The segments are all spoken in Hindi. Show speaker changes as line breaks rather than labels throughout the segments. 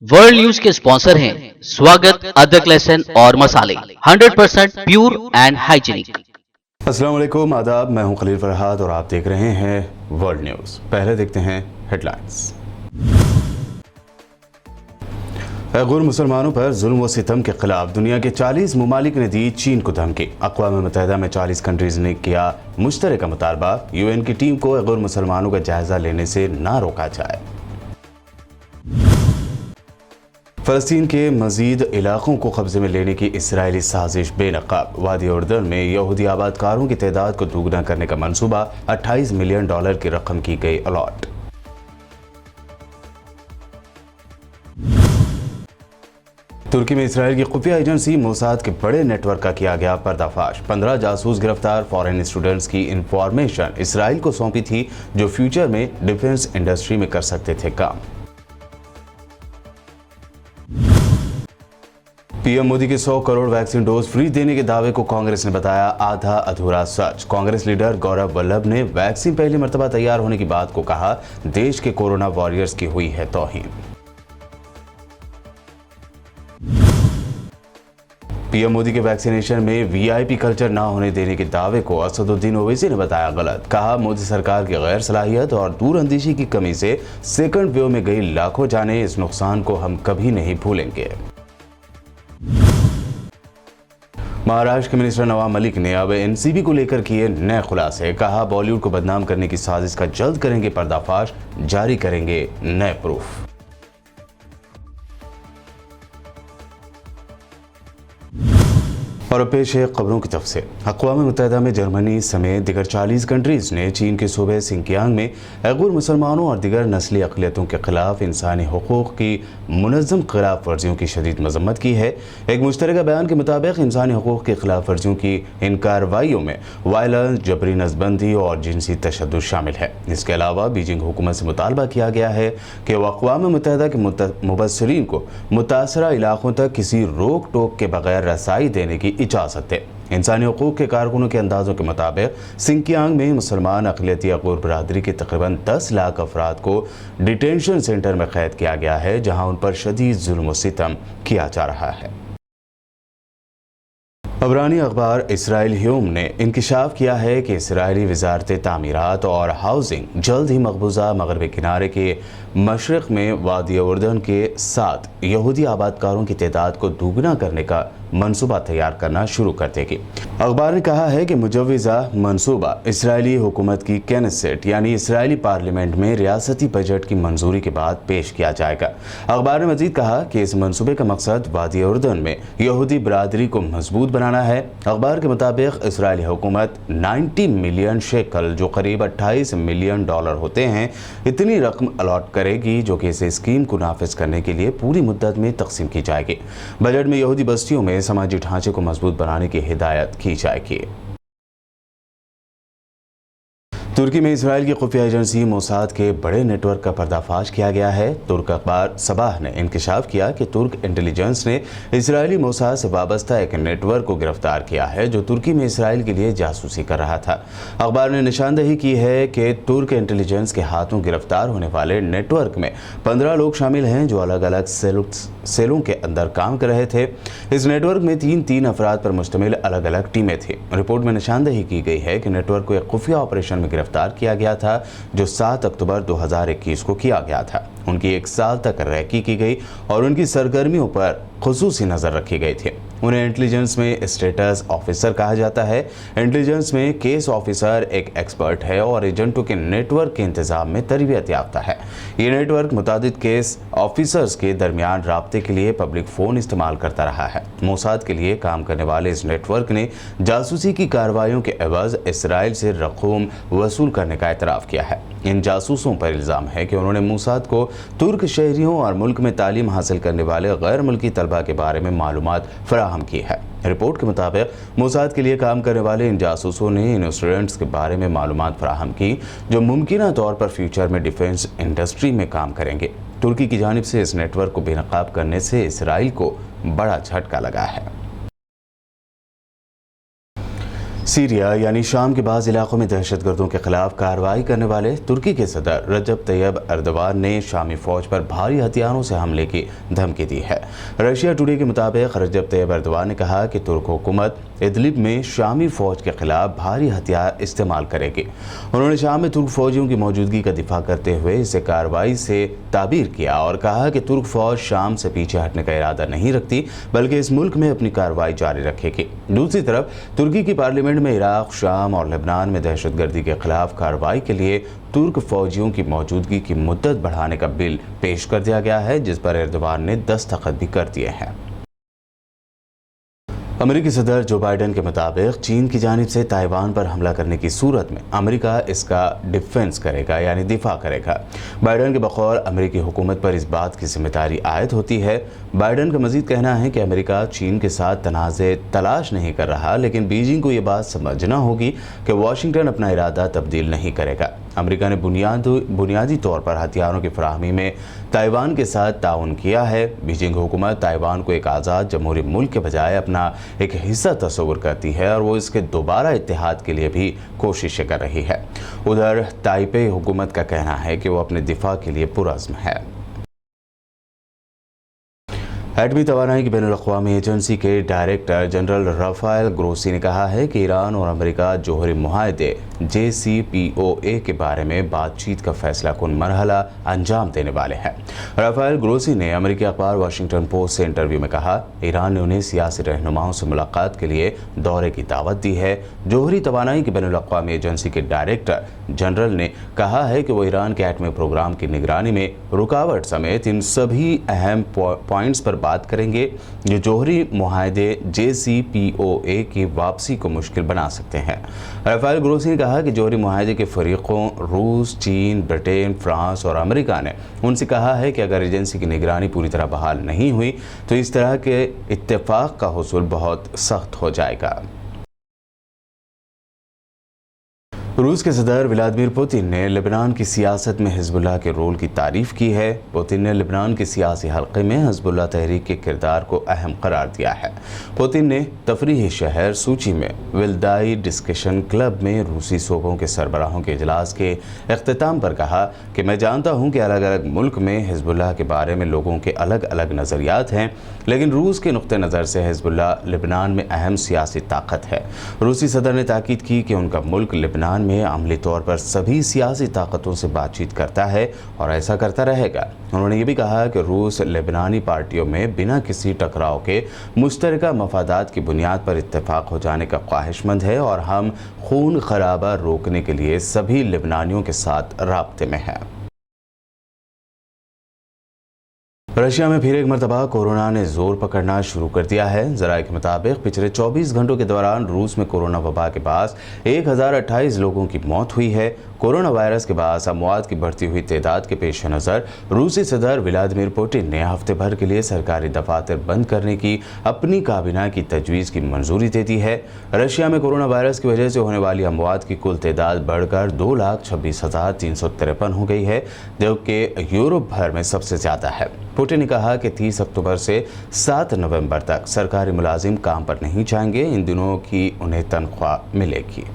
वर्ल्ड न्यूज के स्पॉन्सर हैं स्वागत, अदरक, लहसुन और मसाले 100% प्योर एंड हाइजीनिक।
अस्सलाम वालेकुम, आदाब। मैं हूं खलील फरहाद और आप देख रहे हैं वर्ल्ड न्यूज़। पहले देखते हैं हेडलाइंस। उइग़ुर मुसलमानों पर जुल्म व सितम के खिलाफ दुनिया के 40 ममालिक ने दी चीन को धमकी। अक़वाम मुत्तहिदा में 40 कंट्रीज ने किया मुश्तरका मुतालबा, UN की टीम को उइग़ुर मुसलमानों का जायजा लेने से ना रोका जाए। फ़लस्तीन के मज़ीद इलाक़ों को कब्ज़े में लेने की इसराइली साजिश बेनकाब। वादी उर्दन में यहूदी आबादकारों की तादाद को दोगुना करने का मंसूबा, $28 मिलियन की रकम की गई अलॉट। तुर्की में इसराइल की खुफिया एजेंसी मोसाद के बड़े नेटवर्क का किया गया पर्दाफाश। 15 जासूस गिरफ्तार। फॉरेन स्टूडेंट्स की इंफॉर्मेशन इसराइल को सौंपी थी, जो फ्यूचर में डिफेंस इंडस्ट्री में कर सकते थे काम। पीएम मोदी के 100 करोड़ वैक्सीन डोज फ्री देने के दावे को कांग्रेस ने बताया आधा अधूरा सच। कांग्रेस लीडर गौरव वल्लभ ने वैक्सीन पहली मर्तबा तैयार होने की बात को कहा, देश के कोरोना वॉरियर्स की हुई है तौहीन। पीएम मोदी के वैक्सीनेशन में VIP कल्चर ना होने देने के दावे को असदुद्दीन ओवैसी ने बताया गलत। कहा, मोदी सरकार की गैर सलाहियत और दूरअंदेशी की कमी से सेकंड वेव में गई लाखों जानें, इस नुकसान को हम कभी नहीं भूलेंगे। महाराष्ट्र के मिनिस्टर नवाब मलिक ने अब NCB को लेकर किए नए खुलासे। कहा, बॉलीवुड को बदनाम करने की साजिश का जल्द करेंगे पर्दाफाश, जारी करेंगे नए प्रूफ। और पेश है खबरों की तफसील। अक़वाम मुत्तहिदा में जर्मनी समेत दिगर 40 कंट्रीज ने चीन के सूबे सिंकियांग में उइग़ुर मुसलमानों और दिगर नस्ली अक़लियतों के खिलाफ इंसानी हुकूक़ की मुनज़्ज़म खिलाफ वर्जियों की शदीद मज़म्मत की है। एक मुश्तरका बयान के मुताबिक इंसानी हुकूक़ की खिलाफ वर्जियों की इन कार्रवाइयों में वायलेंस, जबरी नसबंदी और जिनसी तशद्दुद शामिल है। इसके अलावा बीजिंग हुकूमत से मुतालबा किया गया है कि वह अक़वाम मुत्तहिदा के मुबस्सिरीन को मुतासरा इलाक़ों तक किसी रोक टोक के बगैर रसाई देने की इजाज़त है। इंसानी हुकूक़ के कारकुनों के अंदाज़ों के मुताबिक सिंकियांग में मुसलमान अक़लियती उइग़ुर बरादरी के तकरीबन 10 लाख अफराद को डिटेंशन सेंटर में क़ैद किया गया है, जहाँ उन पर शदीद जुल्म व सितम किया जा रहा है। अबरानी अखबार इसराइल ह्यूम ने इंकशाफ किया है कि इसराइली वज़ारत तामीरात और हाउसिंग जल्द ही मकबूजा मगरबी किनारे के मशरक़ में वादी उर्दन के साथ यहूदी आबादकारों की तादाद को दोगुना करने का मनसूबा तैयार करना शुरू कर देगी। अखबार ने कहा है कि मुजव्विज़ा मनसूबा इसराइली हुकूमत की कैनेसेट यानी इसराइली पार्लियामेंट में रियासती बजट की मंजूरी के बाद पेश किया जाएगा। अखबार ने मजीद कहा कि इस मनसूबे का मकसद वादी उर्दन में यहूदी बरादरी को मजबूत बनाना है। अखबार के मुताबिक इसराइली हुकूमत 90 मिलियन शेकल, जो करीब $28 मिलियन होते हैं, इतनी रकम अलॉट करेगी, जो कि इस स्कीम को नाफिज करने के लिए पूरी मुद्दत में तकसीम की जाएगी। बजट में यहूदी बस्तियों में समाजी ढांचे को मजबूत बनाने की हिदायत की जाएगी। तुर्की में इसराइल की खुफिया एजेंसी मोसाद के बड़े नेटवर्क का पर्दाफाश किया गया है। तुर्क अखबार सबाह ने इंकशाफ किया कि तुर्क इंटेलिजेंस ने इसराइली मोसाद से वाबस्ता एक नेटवर्क को गिरफ्तार किया है, जो तुर्की में इसराइल के लिए जासूसी कर रहा था। अखबार ने निशानदही की है कि तुर्क इंटेलिजेंस के हाथों गिरफ्तार होने वाले नेटवर्क में 15 लोग शामिल हैं, जो अलग अलग सेलों के अंदर काम कर रहे थे। इस नेटवर्क में तीन अफराद पर मुश्तमिल अलग अलग टीमें थी। रिपोर्ट में निशानदही की गई है कि नेटवर्क को एक खुफिया ऑपरेशन में गिरफ्तार किया गया था, जो 7 अक्टूबर 2021 को किया गया था। उनकी 1 साल तक रैकी की गई और उनकी सरगर्मियों पर खुसूसी नज़र रखी गई थी। उन्हें इंटेलिजेंस में स्टेटस ऑफिसर कहा जाता है। इंटेलिजेंस में केस ऑफिसर एक एक्सपर्ट है और एजेंटों के नेटवर्क के इंतजाम में तरबियत याफ्ता है। ये नेटवर्क मुतादिद केस ऑफिसर्स के दरमियान राब्ते के लिए पब्लिक फ़ोन इस्तेमाल करता रहा है। मोसाद के लिए काम करने वाले इस नेटवर्क ने जासूसी की कार्रवाइयों के एवज इसराइल से रकूम वसूल करने का एतराफ़ किया है। इन जासूसों पर इल्ज़ाम है कि उन्होंने मोसाद को तुर्क शहरियों और मुल्क में तालीम हासिल करने वाले गैर मुल्की तलबा के बारे में मालूमात फराहम की है। रिपोर्ट के मुताबिक मोसाद के लिए काम करने वाले इन जासूसों ने इन स्टूडेंट्स के बारे में मालूमात फराहम की, जो मुमकिना तौर पर फ्यूचर में डिफेंस इंडस्ट्री में काम करेंगे। तुर्की की जानिब से इस नेटवर्क को बेनकाब करने से इसराइल को बड़ा झटका लगा है। सीरिया यानी शाम के बाज़ इलाकों में दहशतगर्दों के खिलाफ कार्रवाई करने वाले तुर्की के सदर रजब तैयब एर्दोगान ने शामी फौज पर भारी हथियारों से हमले की धमकी दी है। रशिया टुडे के मुताबिक रजब तैयब एर्दोगान ने कहा कि तुर्क हुकूमत इदलिब में शामी फौज के खिलाफ भारी हथियार इस्तेमाल करेगी। उन्होंने शाम में तुर्क फौजियों की मौजूदगी का दिफा करते हुए इसे कार्रवाई से ताबीर किया और कहा कि तुर्क फौज शाम से पीछे हटने का इरादा नहीं रखती, बल्कि इस मुल्क में अपनी कार्रवाई जारी रखेगी। दूसरी तरफ तुर्की की पार्लियामेंट में इराक, शाम और लेबनान में दहशतगर्दी के खिलाफ कार्रवाई के लिए तुर्क फौजियों की मौजूदगी की मुद्दत बढ़ाने का बिल पेश कर दिया गया है, जिस पर एर्दोगान ने दस्तखत भी कर दिए हैं। अमेरिकी सदर जो बाइडेन के मुताबिक चीन की जानिब से ताइवान पर हमला करने की सूरत में अमेरिका इसका डिफेंस करेगा यानी दिफा करेगा। बाइडेन के बकौल अमेरिकी हुकूमत पर इस बात की जिम्मेदारी आयद होती है। बाइडेन का मजीद कहना है कि अमेरिका चीन के साथ तनाज़े तलाश नहीं कर रहा, लेकिन बीजिंग को ये बात समझना होगी कि वाशिंगटन अपना इरादा तब्दील नहीं करेगा। अमेरिका ने बुनियादी तौर पर हथियारों की फराहमी में ताइवान के साथ ताउन किया है। बीजिंग हुकूमत ताइवान को एक आज़ाद जमहूरी मुल्क के बजाय अपना एक हिस्सा तस्वुर करती है और वो इसके दोबारा इत्तेहाद के लिए भी कोशिशें कर रही है। उधर ताइपे हुकूमत का कहना है कि वो अपने दिफा के लिए पुरज़्म है। एटमी तवानाई की बैनुल-अक़वामी एजेंसी के डायरेक्टर जनरल राफेल ग्रोसी ने कहा है कि ईरान और अमेरिका जोहरी मुआहदे JCPOA के बारे में बातचीत का फैसला कुन मरहला अंजाम देने वाले हैं। राफेल ग्रोसी ने अमेरिकी अखबार वाशिंगटन पोस्ट से इंटरव्यू में कहा, ईरान ने उन्हें सियासी रहनुमाओं से मुलाकात के लिए दौरे की दावत दी है। जोहरी तवानाई की बैनुल-अक़वामी एजेंसी के डायरेक्टर जनरल ने कहा है कि वो ईरान के एटमी प्रोग्राम की निगरानी में रुकावट समेत इन सभी अहम पॉइंट्स पर बात करेंगे जो जोहरी मुआहदे JCPOA की वापसी को मुश्किल बना सकते हैं। राफेल ग्रोसी ने कहा कि जोहरी मुआहदे के फरीकों रूस, चीन, ब्रिटेन, फ्रांस और अमेरिका ने उनसे कहा है कि अगर एजेंसी की निगरानी पूरी तरह बहाल नहीं हुई तो इस तरह के इत्तेफाक का हुसूल बहुत सख्त हो जाएगा। रूस के सदर व्लादिमीर पुतिन ने लेबनान की सियासत में हिजबुल्लाह के रोल की तारीफ की है। पुतिन ने लेबनान के सियासी हल्के में हिजबुल्लाह तहरीक के किरदार को अहम करार दिया है। पुतिन ने तफरीही शहर सूची में विल्दाई डिस्कशन क्लब में रूसी सूबों के सरबराहों के इजलास के अख्तिताम पर कहा कि मैं जानता हूँ कि अलग अलग मुल्क में हिजबुल्लाह के बारे में लोगों के अलग अलग नज़रियात हैं, लेकिन रूस के नुक्ते नज़र से हिजबुल्लाह लेबनान में अहम सियासी ताकत है। रूसी सदर ने ताकीद की कि उनका मुल्क लेबनान में अमली तौर पर सभी सियासी ताकतों से बातचीत करता है और ऐसा करता रहेगा। उन्होंने ये भी कहा कि रूस लेबनानी पार्टियों में बिना किसी टकराव के मुश्तरका मफादात की बुनियाद पर इत्तेफाक हो जाने का ख्वाहिशमंद है और हम खून खराबा रोकने के लिए सभी लेबनानियों के साथ राब्ते में हैं। रशिया में फिर एक मरतबा कोरोना ने जोर पकड़ना शुरू कर दिया है। ज़राए के मुताबिक पिछले 24 घंटों के दौरान रूस में कोरोना वबा के बाद 1028 लोगों की मौत हुई है। कोरोना वायरस के बाद अमवात की बढ़ती हुई तादाद के पेश नज़र रूसी सदर व्लादिमीर पुतिन ने हफ्ते भर के लिए सरकारी दफातर बंद करने की अपनी काबीना की तजवीज़ की मंजूरी दे दी है। रशिया में कोरोना वायरस की वजह से होने वाली अमवात की कुल तादाद बढ़कर 2,26,353 हो गई है, जो कि यूरोप भर में सबसे ज़्यादा है। पुतिन ने कहा कि 30 अक्टूबर से 7 नवंबर तक सरकारी मुलाजिम काम पर नहीं जाएंगे। इन दिनों की उन्हें तनख्वाह मिलेगी।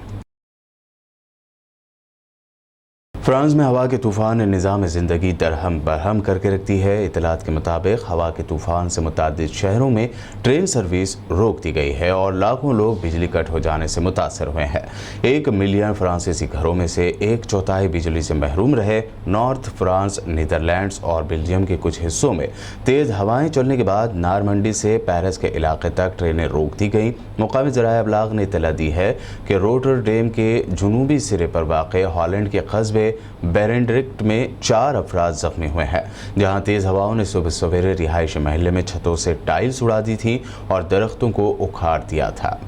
फ्रांस में हवा के तूफान ने निज़ाम ज़िंदगी दरहम बरहम करके रख दी है। इतलात के मुताबिक हवा के तूफान से मुतादिद शहरों में ट्रेन सर्विस रोक दी गई है और लाखों लोग बिजली कट हो जाने से मुतासर हुए हैं। 1 मिलियन फ्रांसीसी घरों में से 1/4 बिजली से महरूम रहे। नॉर्थ फ्रांस, नीदरलैंड्स और बेल्जियम के कुछ हिस्सों में तेज़ हवाएं चलने के बाद नारमंडी से पेरिस के इलाके तक ट्रेनें रोक दी गईं। मुकामी ज़राए अबलाग ने इतला दी है कि रोटरडेम के जुनूबी सिरे पर वाक़ हॉलैंड के कस्बे बेरेंड्रिक्ट में 4 अफराद जख्मी हुए हैं, जहां तेज़ हवाओं ने सुबह सवेरे रिहायशी महल्ले में छतों से टाइल्स उड़ा दी थी और दरख्तों को उखाड़ दिया था।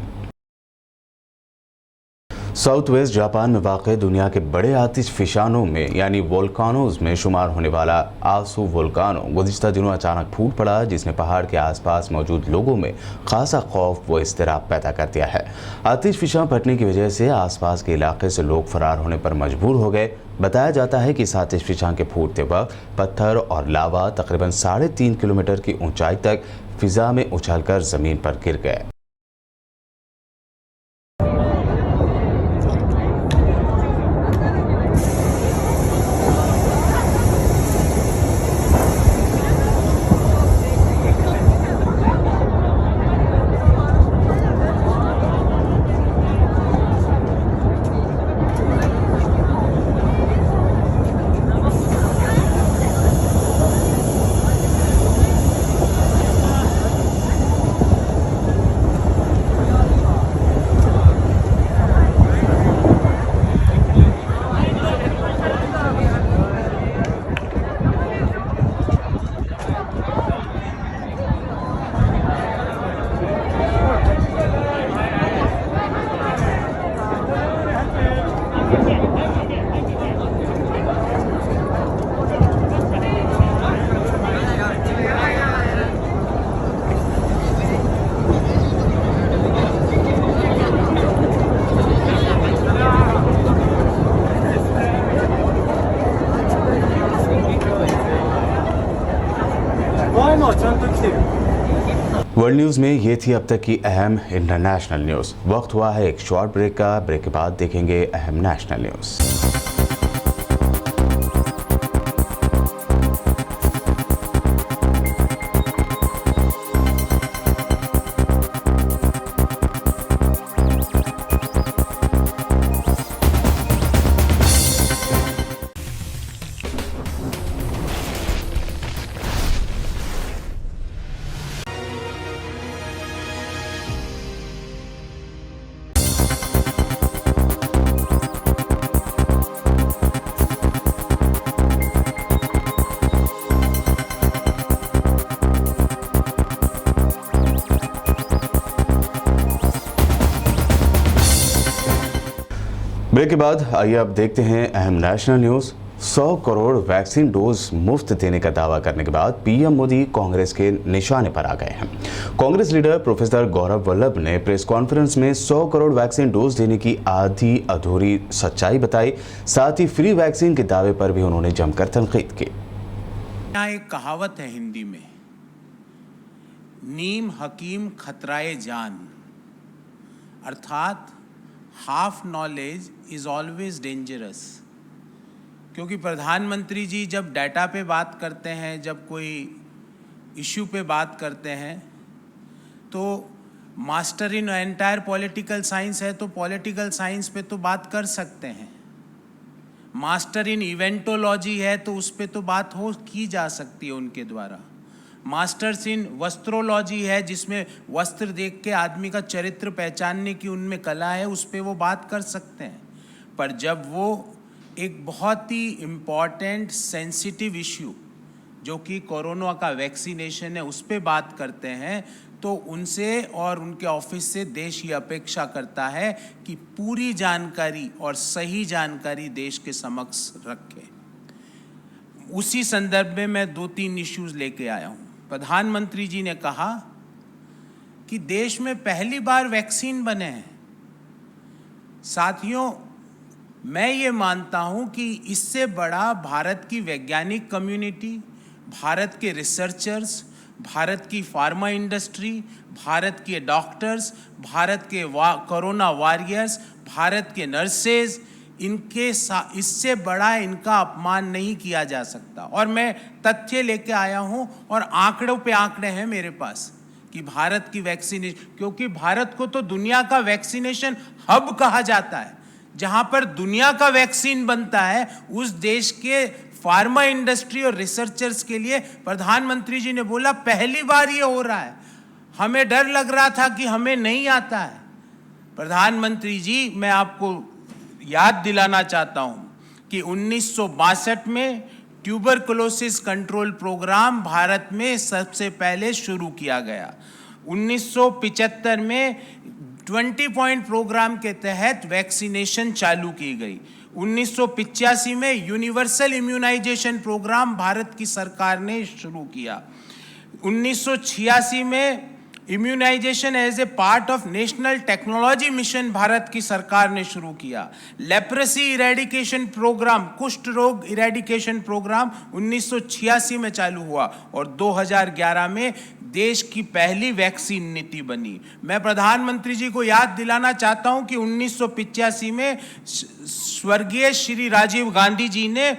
साउथ वेस्ट जापान में वाक़ दुनिया के बड़े आतिश फिशानों में यानी वोल्कानोज में शुमार होने वाला आसू वोल्कानो गुज़िश्ता दिनों अचानक फूट पड़ा, जिसने पहाड़ के आसपास मौजूद लोगों में खासा खौफ व इज़्तिराब पैदा कर दिया है। आतिश फिशां फटने की वजह से आसपास के इलाके से लोग फरार होने पर मजबूर हो गए। बताया जाता है कि इस आतिश फिशां के फूटते वक्त पत्थर और लावा तकरीबन 3.5 किलोमीटर की ऊंचाई तक फिजा में उछलकर ज़मीन पर गिर गए। वर्ल्ड न्यूज़ में ये थी अब तक की अहम इंटरनेशनल न्यूज़। वक्त हुआ है एक शॉर्ट ब्रेक का। ब्रेक के बाद देखेंगे अहम नेशनल न्यूज़। ब्रेक के बाद आइए अब देखते हैं अहम national news. 100 crore vaccine dose मुफ्त देने का दावा करने के बाद पीएम मोदी कांग्रेस के निशाने पर आ गए हैं। कांग्रेस लीडर प्रोफेसर गौरव वल्लभ ने प्रेस कॉन्फ्रेंस में 100 करोड़ वैक्सीन डोज देने की आधी अधूरी सच्चाई बताई। साथ ही फ्री वैक्सीन के दावे पर भी उन्होंने जमकर तनकीद की।
यहाँ एक कहावत है हिंदी में, नीम हकीम खतराए जान, अर्थात half knowledge is always dangerous. क्योंकि प्रधानमंत्री जी जब डाटा पे बात करते हैं, जब कोई इश्यू पे बात करते हैं, तो master in entire political science है, तो पॉलिटिकल साइंस पे तो बात कर सकते हैं। मास्टर इन इवेंटोलॉजी है तो उस पे तो बात की जा सकती है उनके द्वारा। मास्टर्स इन वस्त्रोलॉजी है, जिसमें वस्त्र देख के आदमी का चरित्र पहचानने की उनमें कला है, उस पे वो बात कर सकते हैं। पर जब वो एक बहुत ही इम्पॉर्टेंट सेंसिटिव इश्यू जो कि कोरोना का वैक्सीनेशन है, उस पे बात करते हैं, तो उनसे और उनके ऑफिस से देश ये अपेक्षा करता है कि पूरी जानकारी और सही जानकारी देश के समक्ष रखें। उसी संदर्भ में मैं 2-3 इश्यूज लेके आया हूँ। प्रधानमंत्री जी ने कहा कि देश में पहली बार वैक्सीन बने हैं। साथियों, मैं ये मानता हूँ कि इससे बड़ा भारत की वैज्ञानिक कम्युनिटी, भारत के रिसर्चर्स, भारत की फार्मा इंडस्ट्री, भारत के डॉक्टर्स, भारत के कोरोना वॉरियर्स, भारत के नर्सेज, इससे बड़ा इनका अपमान नहीं किया जा सकता। और मैं तथ्य लेके आया हूं और आंकड़ों पे आंकड़े हैं मेरे पास कि भारत की वैक्सीनेशन, क्योंकि भारत को तो दुनिया का वैक्सीनेशन हब कहा जाता है, जहां पर दुनिया का वैक्सीन बनता है, उस देश के फार्मा इंडस्ट्री और रिसर्चर्स के लिए प्रधानमंत्री जी ने बोला पहली बार ये हो रहा है। हमें डर लग रहा था कि हमें नहीं आता है। प्रधानमंत्री जी, मैं आपको याद दिलाना चाहता हूं कि 1962 में ट्यूबरकुलोसिस कंट्रोल प्रोग्राम भारत में सबसे पहले शुरू किया गया। 1975 में 20 पॉइंट प्रोग्राम के तहत वैक्सीनेशन चालू की गई। 1985 में यूनिवर्सल इम्यूनाइजेशन प्रोग्राम भारत की सरकार ने शुरू किया। 1986 में immunization as a part of national technology mission भारत की सरकार ने शुरू किया। लेप्रेसी इरेडिकेशन प्रोग्राम, कुष्ठ रोग इरेडिकेशन प्रोग्राम 1986 में चालू हुआ और 2011 में देश की पहली वैक्सीन नीति बनी। मैं प्रधानमंत्री जी को याद दिलाना चाहता हूं कि 1985 में स्वर्गीय श्री राजीव गांधी जी ने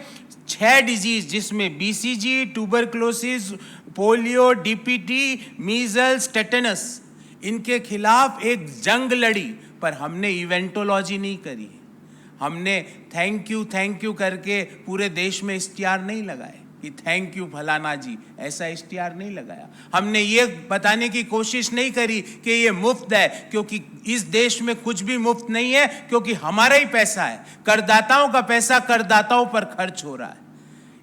6 डिजीज, जिसमें BCG, tuberculosis, polio, DPT, measles, tetanus, इनके खिलाफ एक जंग लड़ी। पर हमने इवेंटोलॉजी नहीं करी, हमने थैंक यू करके पूरे देश में इश्तिहार नहीं लगाए कि थैंक यू फलाना जी, ऐसा इश्तिहार नहीं लगाया। हमने ये बताने की कोशिश नहीं करी कि ये मुफ्त है, क्योंकि इस देश में कुछ भी मुफ्त नहीं है, क्योंकि हमारा ही पैसा है, करदाताओं का पैसा करदाताओं पर खर्च हो रहा है।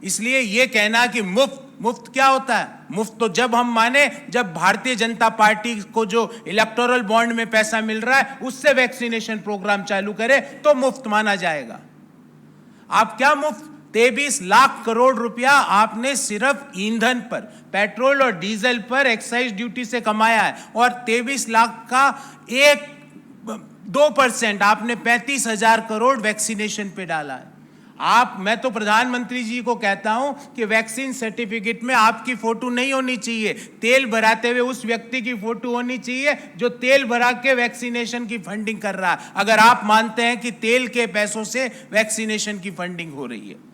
इसलिए ये कहना कि मुफ्त क्या होता है? मुफ्त तो जब हम माने जब भारतीय जनता पार्टी को जो इलेक्टोरल बॉन्ड में पैसा मिल रहा है उससे वैक्सीनेशन प्रोग्राम चालू करे तो मुफ्त माना जाएगा। आप क्या मुफ्त? 23 लाख करोड़ रुपया आपने सिर्फ ईंधन पर, पेट्रोल और डीजल पर एक्साइज ड्यूटी से कमाया है, और 23 लाख का 2% आपने 35,000 करोड़ वैक्सीनेशन पे डाला है। मैं तो प्रधानमंत्री जी को कहता हूं कि वैक्सीन सर्टिफिकेट में आपकी फोटो नहीं होनी चाहिए, तेल भराते हुए उस व्यक्ति की फोटो होनी चाहिए जो तेल भरा के वैक्सीनेशन की फंडिंग कर रहा है, अगर आप मानते हैं कि तेल के पैसों से वैक्सीनेशन की फंडिंग हो रही है।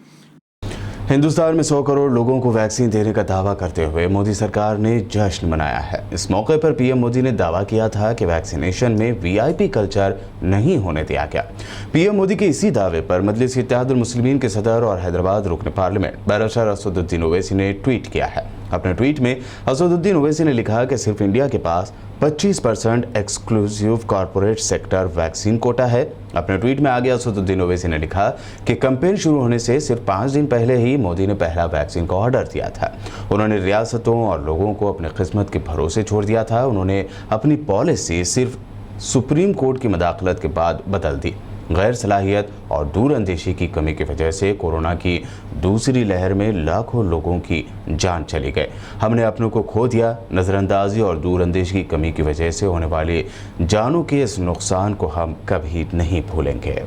हिंदुस्तान में 100 करोड़ लोगों को वैक्सीन देने का दावा करते हुए मोदी सरकार ने जश्न मनाया है। इस मौके पर पीएम मोदी ने दावा किया था कि वैक्सीनेशन में वीआईपी कल्चर नहीं होने दिया गया। पीएम मोदी के इसी दावे पर मजलिस इत्तेहादुल मुस्लिमीन के सदर और हैदराबाद रुकन पार्लियामेंट बैरिस्टर असदुद्दीन ओवैसी ने ट्वीट किया है। अपने ट्वीट में असदुद्दीन ओवैसी ने लिखा कि सिर्फ इंडिया के पास 25% exclusive corporate sector vaccine quota है। अपने ट्वीट में आगे असदुद्दीन ओवैसी ने लिखा कि कैंपेन शुरू होने से सिर्फ 5 दिन पहले ही मोदी ने पहला वैक्सीन का ऑर्डर दिया था। उन्होंने रियासतों और लोगों को अपने किस्मत के भरोसे छोड़ दिया था। उन्होंने अपनी पॉलिसी सिर्फ सुप्रीम कोर्ट की मदाखलत के बाद बदल दी। गैर सलाहियत और दूरअंदेशी की कमी की वजह से कोरोना की दूसरी लहर में लाखों लोगों की जान चली गई। हमने अपनों को खो दिया। नज़रअंदाजी और दूरअंदेशी की कमी की वजह से होने वाली जानों के इस नुकसान को हम कभी नहीं भूलेंगे।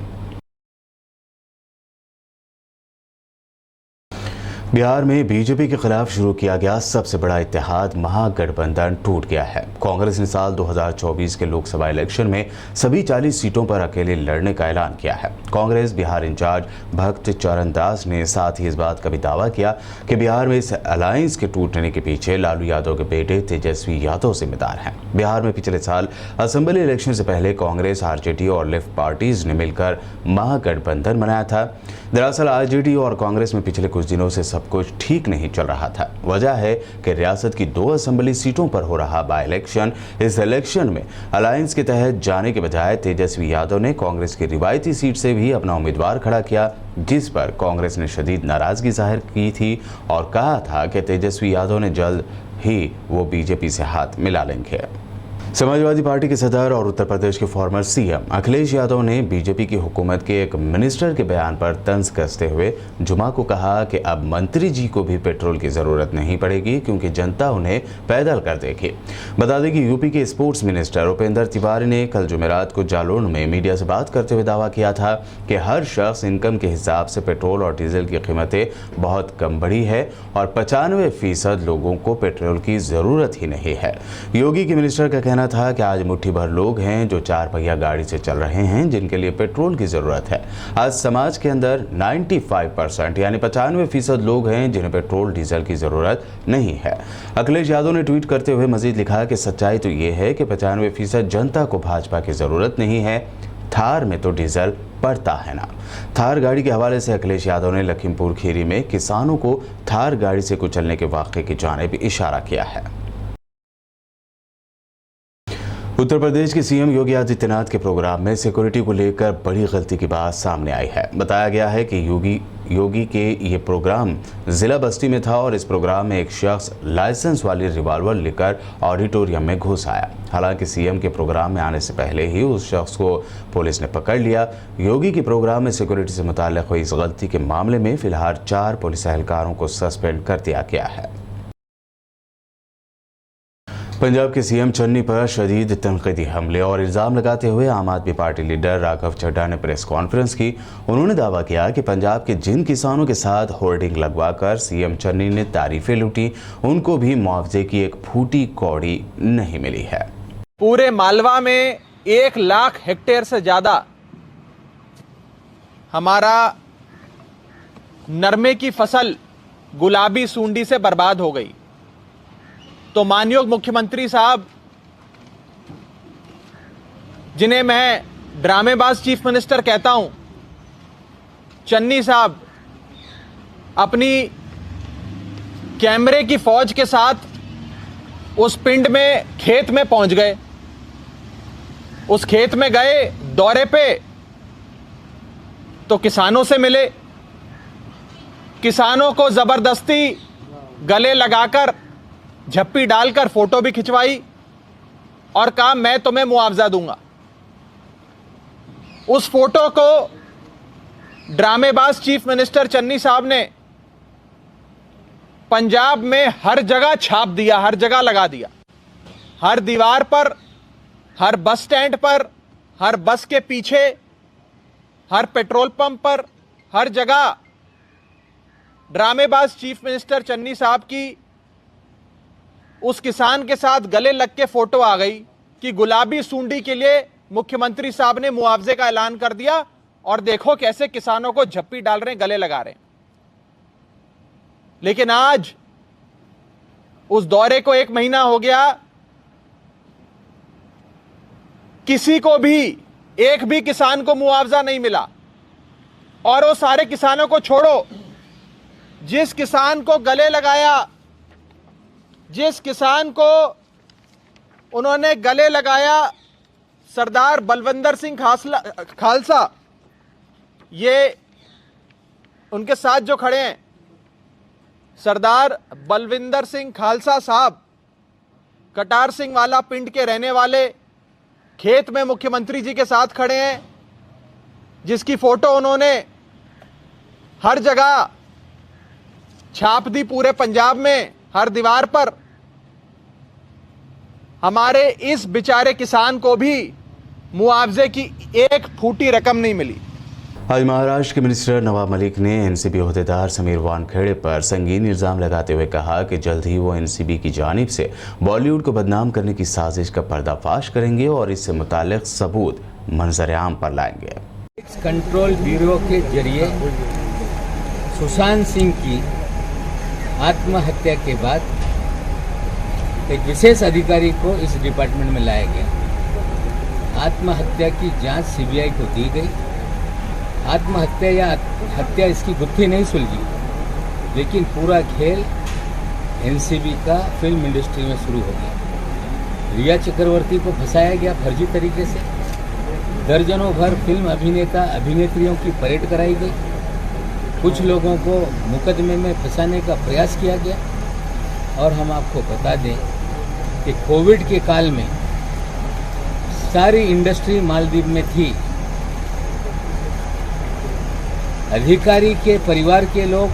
बिहार में बीजेपी के खिलाफ शुरू किया गया सबसे बड़ा इत्तेहाद महागठबंधन टूट गया है। कांग्रेस ने साल 2024 के लोकसभा इलेक्शन में सभी 40 सीटों पर अकेले लड़ने का ऐलान किया है। कांग्रेस बिहार इंचार्ज भक्त चरण दास ने साथ ही इस बात का भी दावा किया कि बिहार में इस अलायंस के टूटने के पीछे लालू यादव के बेटे तेजस्वी यादव जिम्मेदार हैं। बिहार में पिछले साल असेंबली इलेक्शन से पहले कांग्रेस, आरजेडी और लेफ्ट पार्टीज ने मिलकर महागठबंधन बनाया था। दरअसल आरजेडी और कांग्रेस में पिछले कुछ दिनों से सब कुछ ठीक नहीं चल रहा था। वजह है कि रियासत की 2 असेंबली सीटों पर हो रहा बाय इलेक्शन। इस इलेक्शन में अलायंस के तहत जाने के बजाय तेजस्वी यादव ने कांग्रेस की रिवायती सीट से भी अपना उम्मीदवार खड़ा किया, जिस पर कांग्रेस ने शदीद नाराजगी जाहिर की थी और कहा था कि तेजस्वी यादव ने जल्द ही वो बीजेपी से हाथ मिला लेंगे। समाजवादी पार्टी के सदर और उत्तर प्रदेश के फॉर्मर सीएम अखिलेश यादव ने बीजेपी की हुकूमत के एक मिनिस्टर के बयान पर तंज कसते हुए जुमा को कहा कि अब मंत्री जी को भी पेट्रोल की जरूरत नहीं पड़ेगी क्योंकि जनता उन्हें पैदल कर देगी। बता दें कि यूपी के स्पोर्ट्स मिनिस्टर उपेंद्र तिवारी ने कल जुमेरात को जालौन में मीडिया से बात करते हुए दावा किया था कि हर शख्स इनकम के हिसाब से पेट्रोल और डीजल की कीमतें बहुत कम बढ़ी है और 95% लोगों को पेट्रोल की जरूरत ही नहीं है। योगी के मिनिस्टर का कहना था कि आज मुट्ठी भर लोग हैं जो 4 पहिया गाड़ी से चल रहे हैं जिनके लिए पेट्रोल की जरूरत है। आज समाज के अंदर 95% यानी 95% लोग हैं जिन्हें पेट्रोल डीजल की जरूरत नहीं है। अखिलेश यादव ने ट्वीट करते हुए मजीद लिखा कि सच्चाई तो ये है कि 95% जनता को भाजपा की जरूरत नहीं है। थार में तो डीजल पड़ता है ना। थार गाड़ी के हवाले से अखिलेश यादव ने लखीमपुर खीरी में किसानों को थार गाड़ी से कुचलने के वाक़े की जानिब इशारा किया है। उत्तर प्रदेश के सीएम योगी आदित्यनाथ के प्रोग्राम में सिक्योरिटी को लेकर बड़ी गलती की बात सामने आई है। बताया गया है कि योगी के ये प्रोग्राम जिला बस्ती में था और इस प्रोग्राम में एक शख्स लाइसेंस वाली रिवॉल्वर लेकर ऑडिटोरियम में घुस आया। हालांकि सीएम के प्रोग्राम में आने से पहले ही उस शख्स को पुलिस ने पकड़ लिया। योगी के प्रोग्राम में सिक्योरिटी से मुताल्लिक हुई इस गलती के मामले में फिलहाल 4 पुलिस एहलकारों को सस्पेंड कर दिया गया है। पंजाब के सीएम चन्नी पर शदीद तनकीदी हमले और इल्ज़ाम लगाते हुए आम आदमी पार्टी लीडर राघव चड्ढा ने प्रेस कॉन्फ्रेंस की। उन्होंने दावा किया कि पंजाब के जिन किसानों के साथ होर्डिंग लगवाकर सीएम चन्नी ने तारीफें लूटी, उनको भी मुआवजे की एक फूटी कौड़ी नहीं मिली है।
पूरे मालवा में 1 लाख हेक्टेयर से ज़्यादा हमारा नरमे की फसल गुलाबी सूंडी से बर्बाद हो गई। तो माननीय मुख्यमंत्री साहब, जिन्हें मैं ड्रामेबाज चीफ मिनिस्टर कहता हूं, चन्नी साहब अपनी कैमरे की फौज के साथ उस पिंड में खेत में पहुंच गए। उस खेत में गए दौरे पे तो किसानों से मिले। किसानों को जबरदस्ती गले लगाकर झप्पी डालकर फोटो भी खिंचवाई और कहा मैं तुम्हें मुआवजा दूंगा। उस फोटो को ड्रामेबाज चीफ मिनिस्टर चन्नी साहब ने पंजाब में हर जगह छाप दिया, हर जगह लगा दिया। हर दीवार पर, हर बस स्टैंड पर, हर बस के पीछे, हर पेट्रोल पंप पर, हर जगह ड्रामेबाज चीफ मिनिस्टर चन्नी साहब की उस किसान के साथ गले लग के फोटो आ गई कि गुलाबी सूंडी के लिए मुख्यमंत्री साहब ने मुआवजे का ऐलान कर दिया और देखो कैसे किसानों को झप्पी डाल रहे हैं, गले लगा रहे हैं। लेकिन आज उस दौरे को 1 महीना हो गया, किसी को भी, एक भी किसान को मुआवजा नहीं मिला। और वो सारे किसानों को छोड़ो, जिस किसान को गले लगाया, जिस किसान को उन्होंने गले लगाया, सरदार बलविंदर सिंह खालसा, ये उनके साथ जो खड़े हैं सरदार बलविंदर सिंह खालसा साहब, कटार सिंह वाला पिंड के रहने वाले, खेत में मुख्यमंत्री जी के साथ खड़े हैं, जिसकी फोटो उन्होंने हर जगह छाप दी, पूरे पंजाब में हर दीवार पर। हमारे इस बेचारे किसान को भी मुआवजे की एक फूटी रकम नहीं मिली।
आज महाराष्ट्र के मिनिस्टर नवाब मलिक ने एनसीबी अहदेदार समीर वानखेड़े पर संगीन इल्जाम लगाते हुए कहा कि जल्द ही वो एनसीबी की जानिब से बॉलीवुड को बदनाम करने की साजिश का पर्दाफाश करेंगे और इससे मुताल्लिक सबूत मंजर-ए-आम पर लाएंगे।
कंट्रोल ब्यूरो के जरिए सुशांत सिंह की आत्महत्या के बाद एक विशेष अधिकारी को इस डिपार्टमेंट में लाया गया। आत्महत्या की जांच सीबीआई को दी गई। आत्महत्या या हत्या इसकी गुत्थी नहीं सुलझी, लेकिन पूरा खेल एनसीबी का फिल्म इंडस्ट्री में शुरू हो गया। रिया चक्रवर्ती को फंसाया गया फर्जी तरीके से। दर्जनों भर फिल्म अभिनेता अभिनेत्रियों की परेड कराई गई। कुछ लोगों को मुकदमे में फंसाने का प्रयास किया गया। और हम आपको बता दें कि कोविड के काल में सारी इंडस्ट्री मालदीव में थी। अधिकारी के परिवार के लोग,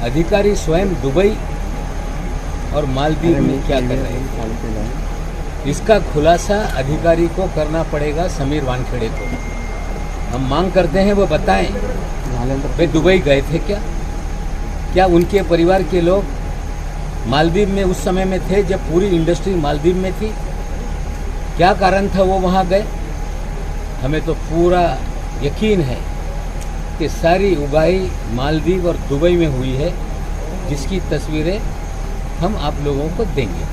अधिकारी स्वयं दुबई और मालदीव में क्या कर रहे हैं, इसका खुलासा अधिकारी को करना पड़ेगा, समीर वानखेड़े को। हम मांग करते हैं वो बताएं वे दुबई गए थे क्या उनके परिवार के लोग मालदीव में उस समय में थे जब पूरी इंडस्ट्री मालदीव में थी? क्या कारण था वो वहाँ गए? हमें तो पूरा यकीन है कि सारी उगाई मालदीव और दुबई में हुई है, जिसकी तस्वीरें हम आप लोगों को देंगे।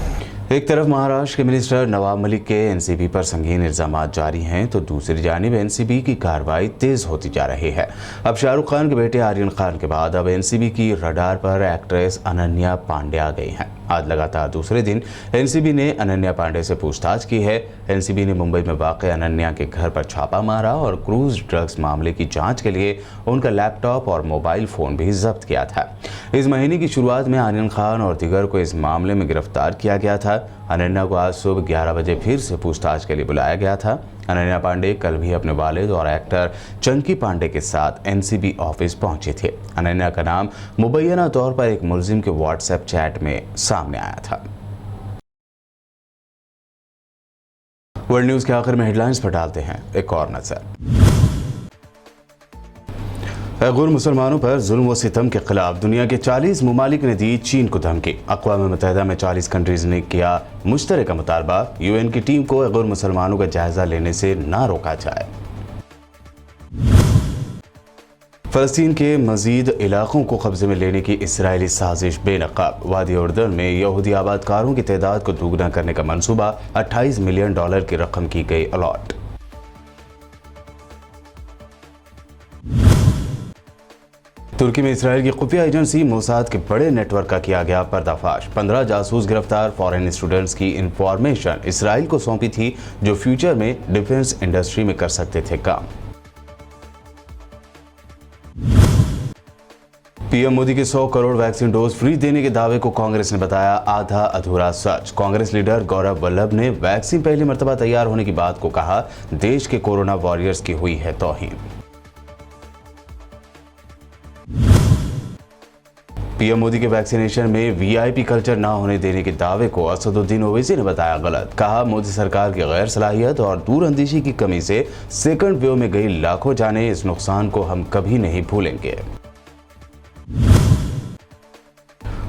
एक तरफ महाराष्ट्र के मिनिस्टर नवाब मलिक के एनसीबी पर संगीन इल्जामात जारी हैं, तो दूसरी जानिब एनसीबी की कार्रवाई तेज होती जा रही है। अब शाहरुख खान के बेटे आर्यन खान के बाद अब एनसीबी की रडार पर एक्ट्रेस अनन्या पांडे आ गई हैं। आज लगातार दूसरे दिन एनसीबी ने अनन्या पांडे से पूछताछ की है। एनसीबी ने मुंबई में वाक़ अनन्या के घर पर छापा मारा और क्रूज ड्रग्स मामले की जांच के लिए उनका लैपटॉप और मोबाइल फ़ोन भी जब्त किया था। इस महीने की शुरुआत में आर्यन खान और दीगर को इस मामले में गिरफ्तार किया गया था। अनन्या को आज सुबह 11 बजे फिर से पूछताछ के लिए बुलाया गया था। अनन्या पांडे कल भी अपने वालिद और एक्टर चंकी पांडे के साथ एनसीबी ऑफिस पहुंचे थे। अनन्या का नाम मुबैना तौर पर एक मुलजिम के व्हाट्सएप चैट में सामने आया था। वर्ल्ड न्यूज़ के आखिर में हेडलाइंस पर डालते हैं एक और नजर। उइग़ुर मुसलमानों पर जुल्म व सितम के खिलाफ दुनिया के 40 ममालिक ने दी चीन को धमकी। अक़वाम मुत्तहिदा में 40 कंट्रीज़ ने किया मुश्तरका मुतालबा, यूएन की टीम को उइग़ुर मुसलमानों का जायजा लेने से ना रोका जाए। फ़लस्तीन के मज़ीद इलाक़ों को कब्ज़े में लेने की इसराइली साजिश बेनकाब। वादी उर्दन में यहूदी आबादकारों की तादाद को दोगुना करने का मंसूबा, $28 मिलियन की रकम की गई अलॉट। तुर्की में इसराइल की खुफिया एजेंसी मोसाद के बड़े नेटवर्क का किया गया पर्दाफाश। 15 जासूस गिरफ्तार। फॉरेन स्टूडेंट्स की इंफॉर्मेशन इसराइल को सौंपी थी, जो फ्यूचर में डिफेंस इंडस्ट्री में कर सकते थे काम। पीएम मोदी के 100 करोड़ वैक्सीन डोज फ्री देने के दावे को कांग्रेस ने बताया आधा अधूरा सच। कांग्रेस लीडर गौरव वल्लभ ने वैक्सीन पहली मर्तबा तैयार होने की बात को कहा, देश के कोरोना वॉरियर्स की हुई है तौहीन। पीएम मोदी के वैक्सीनेशन में वीआईपी कल्चर ना होने देने के दावे को असदुद्दीन ओवैसी ने बताया गलत। कहा, मोदी सरकार की गैर सलाहियत और दूरअंदेशी की कमी से सेकंड वेव में गई लाखों जानें, इस नुकसान को हम कभी नहीं भूलेंगे।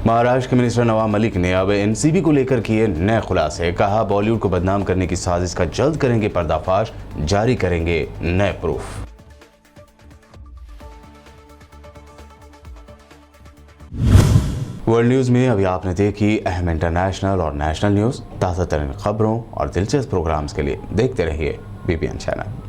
महाराष्ट्र के मिनिस्टर नवाब मलिक ने अब एनसीबी को लेकर किए नए खुलासे। कहा, बॉलीवुड को बदनाम करने की साजिश का जल्द करेंगे पर्दाफाश, जारी करेंगे नए प्रूफ। वर्ल्ड न्यूज में अभी आपने देखी अहम इंटरनेशनल और नेशनल न्यूज। ताज़ा तरीन खबरों और दिलचस्प प्रोग्राम्स के लिए देखते रहिए बीबीएन चैनल।